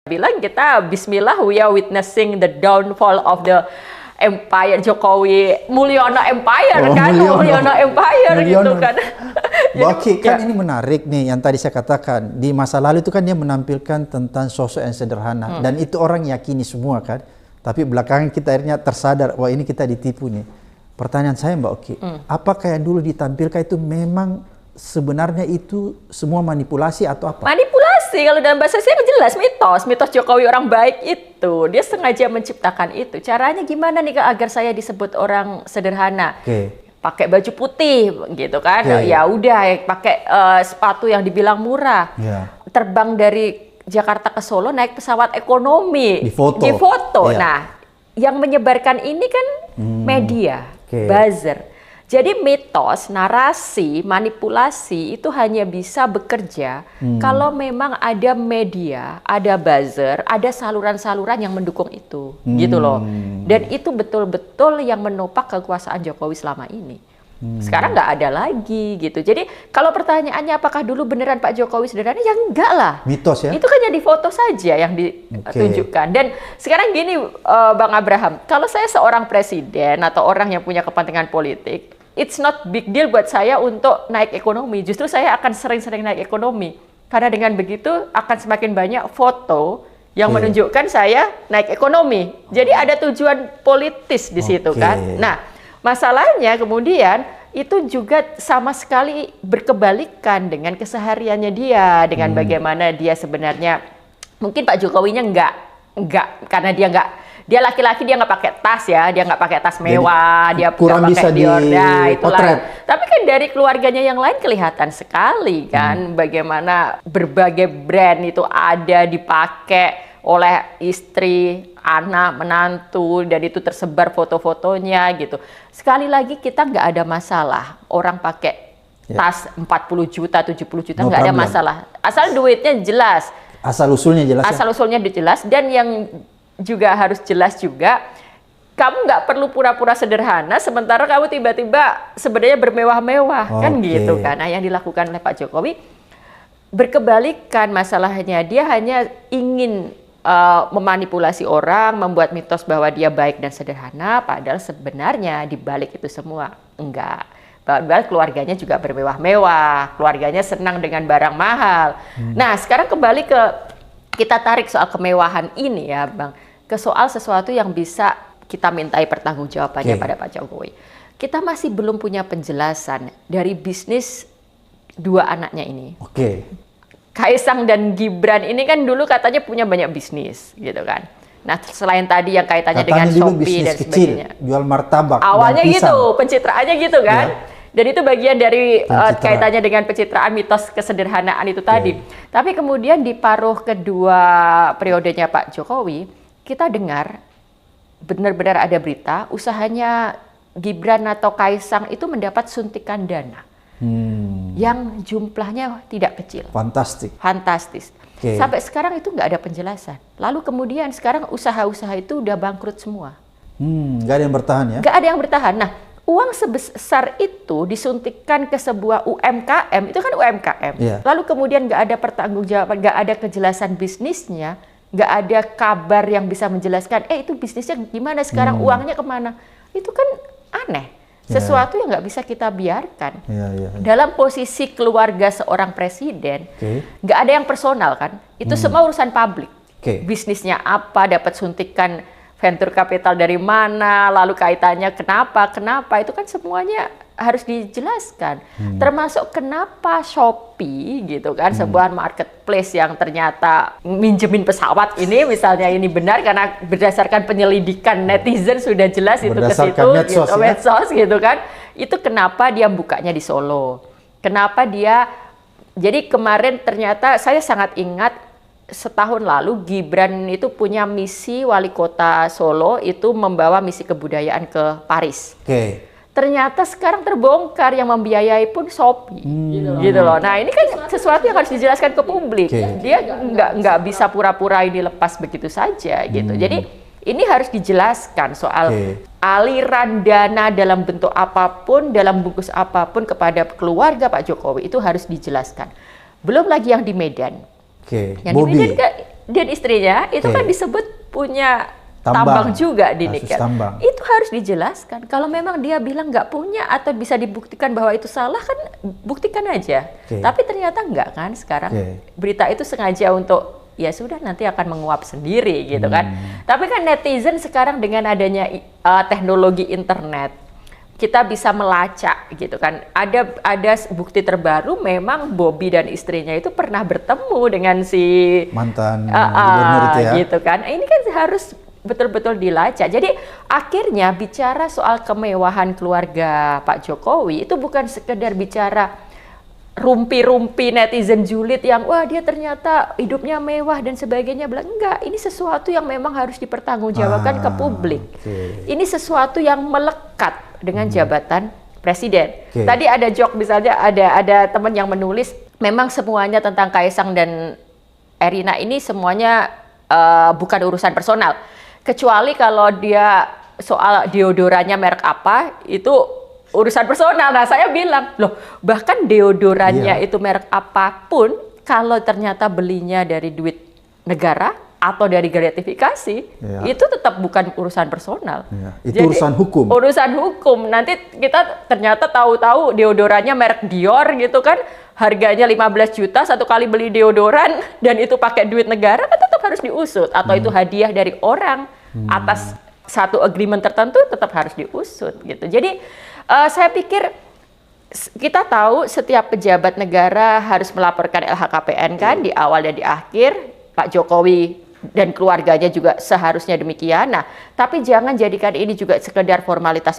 Bilang kita Bismillah, we are witnessing the downfall of the Empire Jokowi, Mulyono Empire kan, Mulyono Empire gitu kan. Oke, kan ini menarik nih yang tadi saya katakan, di masa lalu itu kan dia menampilkan tentang sosok yang sederhana dan itu orang yakini semua kan. Tapi belakangan kita akhirnya tersadar, wah ini kita ditipu nih. Pertanyaan saya Mbak Oki, apakah yang dulu ditampilkan itu memang sebenarnya itu semua manipulasi atau apa? Manipulasi, kalau dalam bahasa saya jelas mitos Jokowi orang baik itu. Dia sengaja menciptakan itu. Caranya gimana nih Kak, agar saya disebut orang sederhana? Pakai baju putih gitu kan. Ya udah, pakai sepatu yang dibilang murah. Terbang dari Jakarta ke Solo naik pesawat ekonomi. Di foto. Nah, yang menyebarkan ini kan media, buzzer. Jadi mitos, narasi, manipulasi itu hanya bisa bekerja kalau memang ada media, ada buzzer, ada saluran-saluran yang mendukung itu, gitu loh. Dan itu betul-betul yang menopang kekuasaan Jokowi selama ini. Sekarang nggak ada lagi, gitu. Jadi kalau pertanyaannya apakah dulu beneran Pak Jokowi sederhana? Ya enggak lah. Mitos ya? Itu kan jadi foto saja yang ditunjukkan. Dan sekarang gini, Bang Abraham, kalau saya seorang presiden atau orang yang punya kepentingan politik, it's not big deal buat saya untuk naik ekonomi. Justru saya akan sering-sering naik ekonomi. Karena dengan begitu akan semakin banyak foto yang menunjukkan saya naik ekonomi. Jadi ada tujuan politis di situ kan. Nah, masalahnya kemudian itu juga sama sekali berkebalikan dengan kesehariannya dia, dengan bagaimana dia sebenarnya. Mungkin Pak Jokowinya enggak karena dia laki-laki, dia nggak pakai tas ya, dia nggak pakai tas mewah, dia kurang bisa Dior, itulah. Tapi kan dari keluarganya yang lain kelihatan sekali kan bagaimana berbagai brand itu ada dipakai oleh istri, anak, menantu, dan itu tersebar foto-fotonya gitu. Sekali lagi kita nggak ada masalah orang pakai tas 40 juta, 70 juta, nggak ada masalah. Asal duitnya jelas. Asal usulnya jelas. Asal usulnya jelas, dan yang juga harus jelas juga, kamu nggak perlu pura-pura sederhana sementara kamu tiba-tiba sebenarnya bermewah-mewah, kan gitu kan. Nah, yang dilakukan oleh Pak Jokowi berkebalikan masalahnya. Dia hanya ingin memanipulasi orang, membuat mitos bahwa dia baik dan sederhana, padahal sebenarnya di balik itu semua enggak. Bahwa keluarganya juga bermewah-mewah, keluarganya senang dengan barang mahal. Nah, sekarang kembali kita tarik soal kemewahan ini ya Bang, ke soal sesuatu yang bisa kita mintai pertanggungjawabannya pada Pak Jokowi. Kita masih belum punya penjelasan dari bisnis dua anaknya ini. Kaisang dan Gibran ini kan dulu katanya punya banyak bisnis gitu kan. Nah, selain tadi yang kaitannya dengan Shopee dan sebagainya. Jual martabak. Awalnya gitu, pencitraannya gitu kan. Dan itu bagian dari kaitannya dengan pencitraan mitos kesederhanaan itu tadi. Tapi kemudian di paruh kedua periodenya Pak Jokowi, kita dengar benar-benar ada berita usahanya Gibran atau Kaisang itu mendapat suntikan dana yang jumlahnya tidak kecil. Fantastis. Sampai sekarang itu nggak ada penjelasan. Lalu kemudian sekarang usaha-usaha itu udah bangkrut semua. Nggak ada yang bertahan ya? Nggak ada yang bertahan. Nah, uang sebesar itu disuntikkan ke sebuah UMKM, itu kan UMKM. Lalu kemudian nggak ada pertanggungjawaban, nggak ada kejelasan bisnisnya, nggak ada kabar yang bisa menjelaskan, itu bisnisnya gimana sekarang, uangnya kemana. Itu kan aneh. Sesuatu yang nggak bisa kita biarkan. Dalam posisi keluarga seorang presiden, nggak ada yang personal kan. Itu semua urusan publik. Bisnisnya apa, dapat suntikan venture capital dari mana, lalu kaitannya kenapa, itu kan semuanya harus dijelaskan. Termasuk kenapa Shopee gitu kan, sebuah marketplace yang ternyata minjemin pesawat ini, misalnya ini benar karena berdasarkan penyelidikan netizen sudah jelas itu ke situ, medsos gitu kan. Itu kenapa dia bukanya di Solo. Kenapa dia, jadi kemarin ternyata saya sangat ingat setahun lalu Gibran itu punya misi wali kota Solo itu membawa misi kebudayaan ke Paris. Ternyata sekarang terbongkar yang membiayai pun Shopee, gitu loh. Nah, ini kan sesuatu yang harus dijelaskan ke publik. Dia nggak bisa pura-pura ini lepas begitu saja, gitu. Jadi ini harus dijelaskan soal aliran dana dalam bentuk apapun, dalam bungkus apapun kepada keluarga Pak Jokowi itu harus dijelaskan. Belum lagi yang di Medan. Yang di Medan dan istrinya itu kan disebut punya tambang juga di nikel. Itu harus dijelaskan. Kalau memang dia bilang nggak punya atau bisa dibuktikan bahwa itu salah, kan buktikan aja. Tapi ternyata nggak kan sekarang. Berita itu sengaja untuk ya sudah nanti akan menguap sendiri gitu kan. Tapi kan netizen sekarang dengan adanya teknologi internet, kita bisa melacak gitu kan. Ada bukti terbaru memang Bobby dan istrinya itu pernah bertemu dengan si mantan gubernur itu ya. Gitu kan. Ini kan harus betul-betul dilacak. Jadi akhirnya bicara soal kemewahan keluarga Pak Jokowi itu bukan sekedar bicara rumpi-rumpi netizen julid yang wah dia ternyata hidupnya mewah dan sebagainya. Enggak, ini sesuatu yang memang harus dipertanggungjawabkan ke publik. Ini sesuatu yang melekat dengan jabatan presiden. Tadi ada joke misalnya, ada teman yang menulis memang semuanya tentang Kaisang dan Erina ini semuanya bukan urusan personal. Kecuali kalau dia soal deodorannya merek apa, itu urusan personal. Nah, saya bilang, loh, bahkan deodorannya itu merek apapun, kalau ternyata belinya dari duit negara atau dari gratifikasi, itu tetap bukan urusan personal. Itu jadi, urusan hukum. Urusan hukum. Nanti kita ternyata tahu-tahu deodorannya merek Dior gitu kan, harganya 15 juta satu kali beli deodoran dan itu pakai duit negara, kan tetap harus diusut. Atau itu hadiah dari orang atas satu agreement tertentu, tetap harus diusut gitu. Jadi saya pikir kita tahu setiap pejabat negara harus melaporkan LHKPN kan di awal dan di akhir. Pak Jokowi dan keluarganya juga seharusnya demikian. Nah, tapi jangan jadikan ini juga sekedar formalitas